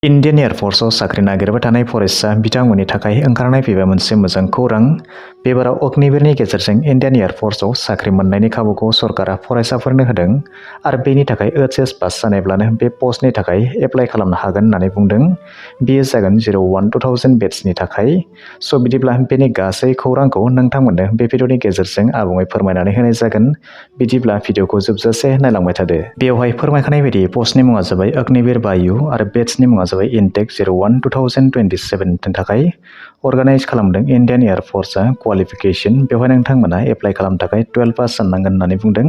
Indian एयारफोर्सआव साख्रि नागिरबाय थानाय फरायसा बिथांमोननि थाखाय ओंखारनाय फैबाय मोनसे मोजां खौरां। बेबाराव अग्निवीरनि गेजेरजों इन्डियान एयारफोर्सआव साख्रि मोननायनि खाबुखौ सरकारा फरायसाफोरनो होदों आरो बेनि थाखाय एचएस पास जानायब्लानो बे पस्टनि थाखाय एप्लाइ खालामनो हागोन होननानै बुंदों। बेयो जागोन 01-2000 बेट्सनि थाखाय। स' बिदिब्ला बेनि गासै खौरांखौ नोंथांमोननो बे भिडिअनि गेजेरजों आबुङै फोरमायनानै होनाय जागोन। बिदिब्ला भिडिअखौ जोबजासे नायलांबाय थादो। बेवहाय फोरमायखानाय बायदि पस्टनि मुङा जाबाय अग्निवीर वायु आरो बेट्सनि मुङा जाबाय इनटेक 01-2027 थाखाय अर्गानाइज खालामदों इन्डियान एयारफोर्सआ। क्वालिफिकेशन बेवहाय नोंथांमोना एप्लाइ खालामनो थाखाय 12 पास जानांगोन होननानै बुंदों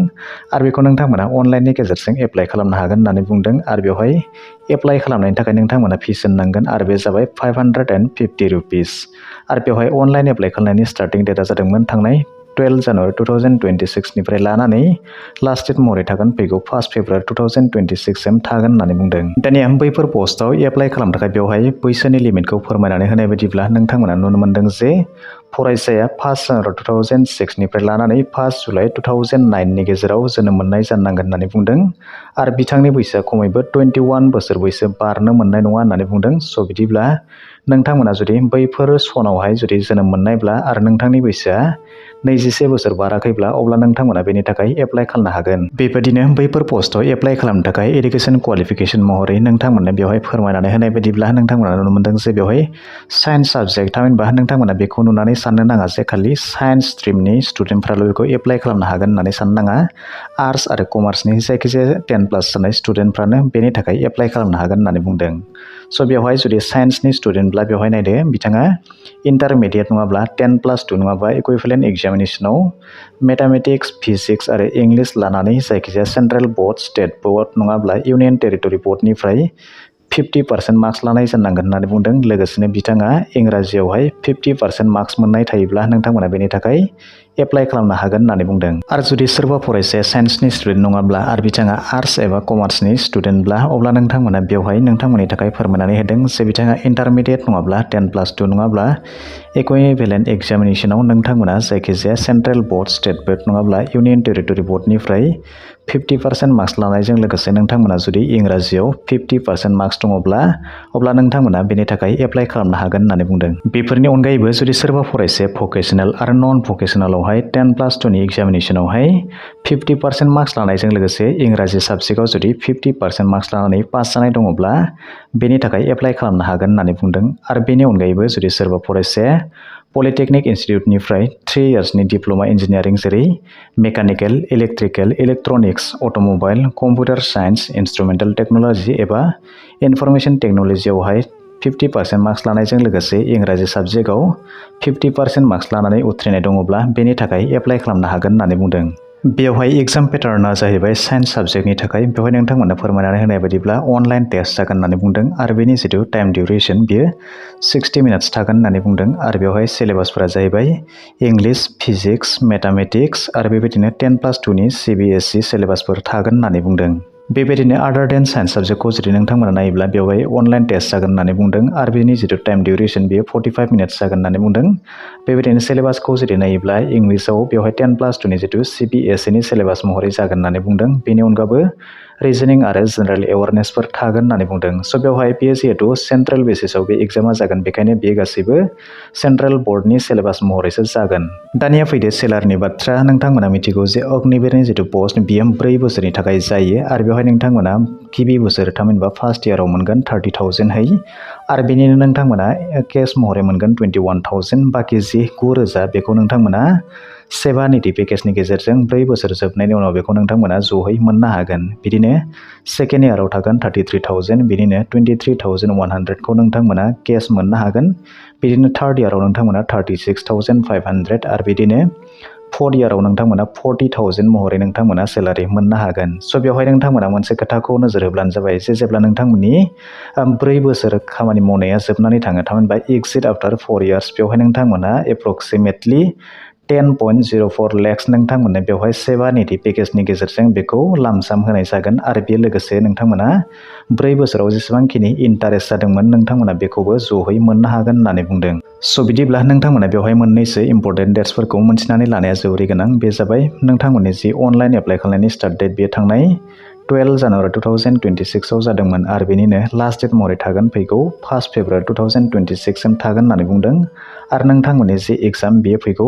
आरो बेखौ नोंथांमोना अनलाइननि गेजेरजों एप्लाइ खालामनो हागोन होननानै बुंदों आरो बेवहाय एप्लाइ खालामनायनि थाखाय नोंथांमोना फिस होनांगोन आरो बे जाबाय 550 रुपिस आरो बेवहाय अनलाइन एप्लाइ खालामनायनि स्टार्टिं डेटआ जादोंमोन थांनाय 12 जानुवारि 2026 निफ्राय लानानै लास्ट डेट महरै थागोन फैगौ 1 फेब्रुवारि 2026 सिम थागोन होननानै बुंदों। दानिया बैफोर पस्टआव एप्लाइ खालामनो थाखाय बेवहाय बैसोनि लिमिटखौ फोरमायनानै होनाय बायदिब्ला नोंथांमोना नुनो मोनदों जे फरायसाया 1 जानुवारि 2006 निफ्राय लानानै 1 जुलाइ 2009 नि गेजेराव जोनोम मोननाय जानांगोन होननानै बुंदों आरो बिथांनि बैसोआ खमैबो 21 बोसोर बैसो बारनो मोननाय नङा होननानै बुंदों। स' बिदिब्ला नोंथांमोना जुदि बैफोर सनावहाय जुदि जोनोम मोननायब्ला आरो नोंथांनि बैसोआ 21 बोसोर बाराखैब्ला अब्ला नोंथांमोना बेनि थाखाय एप्लाइ खालामनो हागोन। बेबायदिनो बैफोर पस्टआव एप्लाइ खालामनो थाखाय एडुकेशन क्वालिफिकेशन महरै नोंथांमोननो बेवहाय फोरमायनानै होनाय बायदिब्ला नोंथांमोना नुनो मोनदों जे बेवहाय साइन्स साबजेक्ट थामहिनबा नोंथांमोना बेखौ नुनानै साननो नाङा जे खालि साइन्स स्ट्रिमनि स्टुडेन्टफ्राल' बेखौ एप्लाइ खालामनो हागोन होननानै साननो नाङा। आर्ट्स आरो कमार्सनि जायखिजाया 10 प्लास जानाय स्टुडेन्टफ्रानो बेनि थाखाय एप्लाइ खालामनो हागोन होननानै बुंदों। स' बेवहाय जुदि साइन्सनि स्टुडेन्टब्ला बेवहाय नायदो बिथाङा इन्टारमिडियेट नङाब्ला 10+2 नङाबा इकुइभेलेन्ट एग्जामिनेसनाव मेथामेटिक्स, फिजिक्स आरो इंलिश लानानै जायखिजाया सेन्ट्रेल बोर्ड, स्टेट बोर्ड नङाब्ला इउनियन टेरिटरि बोर्डनिफ्राय 50% मार्क्स लानाय जानांगोन होननानै बुंदों। लोगोसेनो बिथाङा इंराजियावहाय 50% मार्क्स मोननाय थायोब्ला नोंथांमोना बेनि थाखाय एप्लाइ खालामनो हागोन होननानै बुंदों। आरो जुदि सोरबा फरायसाया साइन्सनि स्टुडेन्ट नङाब्ला आरो बिथाङा आर्ट्स एबा कमार्सनि स्टुडेन्टब्ला अब्ला नोंथांमोना बेवहाय नोंथांमोननि थाखाय फोरमायनानै होदों जे बिथाङा इन्टारमिडियेट नङाब्ला 10+2 नङाब्ला इकुइभेलेन्ट एग्जामिनेसनाव नोंथांमोना जायखिजाया सेन्ट्रेल बोर्ड, स्टेट बोर्ड नङाब्ला इउनियन टेरिटरि बोर्डनिफ्राय 50% मार्क्स लानायजों लोगोसे नोंथांमोना जुदि इंराजियाव 50% मार्क्स दङब्ला अब्ला नोंथांमोना बेनि थाखाय एप्लाइ खालामनो हागोन होननानै बुंदों। बेफोरनि अनगायैबो जुदि सोरबा फरायसाया भकेसनेल आरो नन भकेसनेलावहाय 10+2 नि एग्जामिनेसनावहाय 50% मार्क्स लानायजों लोगोसे इंराजि साबजेक्टआव जुदि 50% मार्क्स लानानै पास जानाय दङब्ला बेनि थाखाय एप्लाइ खालामनो हागोन होननानै बुंदों। आरो बेनि अनगायैबो जुदि सोरबा फरायसाया पलिटेक्निक इन्स्टिट्युटनिफ्राय 3 इयार्सनि डिप्ल'मा इन्जिनियारिं जेरै mechanical, electrical, electronics, automobile, computer science, instrumental technology एबा इनफरमेशन टेक्न'लजियावहाय 50% मार्क्स लानायजों लोगोसे इंराजि साबजेक्टआव 50% मार्क्स लानानै उथ्रिनाय दङब्ला बेनि थाखाय एप्लाइ खालामनो हागोन होननानै बुंदों। बेवहाय एग्जाम पेटार्नआ जाहैबाय साइन्स साबजेक्टनि थाखाय बेवहाय नोंथांमोननो फोरमायनानै होनाय बायदिब्ला अनलाइन टेस्ट जागोन होननानै बुंदों आरो बेनि जिथु टाइम डिउरेसन बियो 60 मिनिट्स थागोन होननानै बुंदों आरो बेवहाय सिलेबासफोरा जाहैबाय इंलिश, फिजिक्स, मेथामेटिक्स आरो बेबायदिनो 10+2 नि CBSE सिलेबासफोर थागोन होननानै बुंदों। बेबायदिनो आदार देन साइन्स साबजेक्टखौ जुदि नोंथांमोना नायोब्ला बेवहाय अनलाइन टेस्ट जागोन होननानै बुंदों आरो बेनि जिथु टाइम डिउरेसन बेयो 45 मिनिट्स जागोन होननानै बुंदों। बेबायदिनो सिलेबासखौ जुदि नायोब्ला इंलिसाव बेवहाय 10+2 नि जिथु CBSE नि सिलेबास महरै जागोन होननानै बुंदों। बेनि अनगाबो रिजनिं आरो जेनेरेल एवारनेसफोर थागोन होननानै बुंदों। स' बेवहाय बेयो जिहेतु सेन्ट्रेल बेसिसाव बे एग्जामा जागोन बेखायनो बेयो गासैबो सेन्ट्रेल बोर्डनि सिलेबास महरैसो जागोन। दानिया फैदो सेलारिनि बाथ्रा। नोंथांमोना मिथिगौ जे अग्निवीरनि जिथु पस्ट बियो 4 बोसोरनि थाखाय जायो आरो बेवहाय नोंथांमोना गिबि बोसोर थामहिनबा फार्स्ट इयाराव मोनगोन 30,000 आरो बेनिनो नोंथांमोना केस महरै मोनगोन 21,000। बाखि जि 9,000 बेखौ नोंथांमोना सेवा निधि पेकेजनि गेजेरजों 4 बोसोर जोबनायनि उनाव बेखौ नोंथांमोना जयै मोननो हागोन। बिदिनो सेकेन्ड इयाराव थागोन 33,000, बिदिनो 23,100 खौ नोंथांमोना केस मोननो हागोन। बिदिनो थार्ड इयाराव नोंथांमोना 36,500 आरो बिदिनो फोर्थ इयाराव नोंथांमोना 40,000 महरै नोंथांमोना सेलारि मोननो हागोन। स' बेवहाय नोंथांमोना मोनसे खोथाखौ नोजोर होब्लानो जाबाय जे जेब्ला नोंथांमोननि 4 बोसोर खामानि मावनाया जोबनानै थाङो थामहिनबा एक्सिट आफ्टार 4 इयार्स बेवहाय नोंथांमोना एप्रक्सिमेटलि 10.04 लाख नोंथांमोननो बेवहाय सेवा निधि पेकेजनि गेजेरजों बेखौ लामसाम होनाय जागोन आरो बे लोगोसे नोंथांमोना 4 बोसोराव जेसेबांखिनि इन्टारेस्ट जादोंमोन नोंथांमोना बेखौबो जयै मोननो हागोन होननानै बुंदों। स' बिदिब्ला नोंथांमोना बेवहाय मोननैसो इम्पर्टेन्ट डेट्सफोरखौ मिन्थिनानै लानाया जोबोरै गोनां। बे जाबाय नोंथांमोननि जि अनलाइन एप्लाइ खालामनायनि स्टार्ट डेट बेयो थांनाय 12 जानुवारि 2026 आव जादोंमोन आरो बेनिनो लास्ट डेट महरै थागोन फैगौ 1 फेब्रुवारि 2026 सिम थागोन होननानै बुंदों आरो नोंथांमोननि जि एग्जाम बेयो फैगौ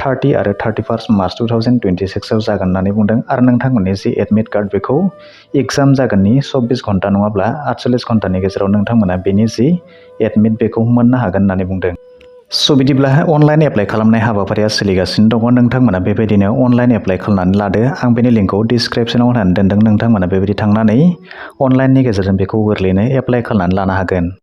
30 आरो 31 मार्च 2026 आव जागोन होननानै बुंदों आरो नोंथांमोननि जि एडमिट कार्ड बेखौ एग्जाम जागोननि 24 घन्टा नङाब्ला 48 घन्टानि गेजेराव नोंथांमोना बेनि जि एडमिट बेखौ मोननो हागोन होननानै बुंदों। स' बिदिब्ला अनलाइन एप्लाइ खालामनाय हाबाफारिया सोलिगासिनो दङ। नोंथांमोना बेबायदिनो अनलाइन एप्लाइ खालामनानै लादो। आं बेनि लिंकखौ डिसक्रिपसनाव होनानै दोनदों। नोंथांमोना बेबायदि थांनानै अनलाइननि गेजेरजों बेखौ गोरलैयैनो एप्लाइ खालामनानै लानो हागोन।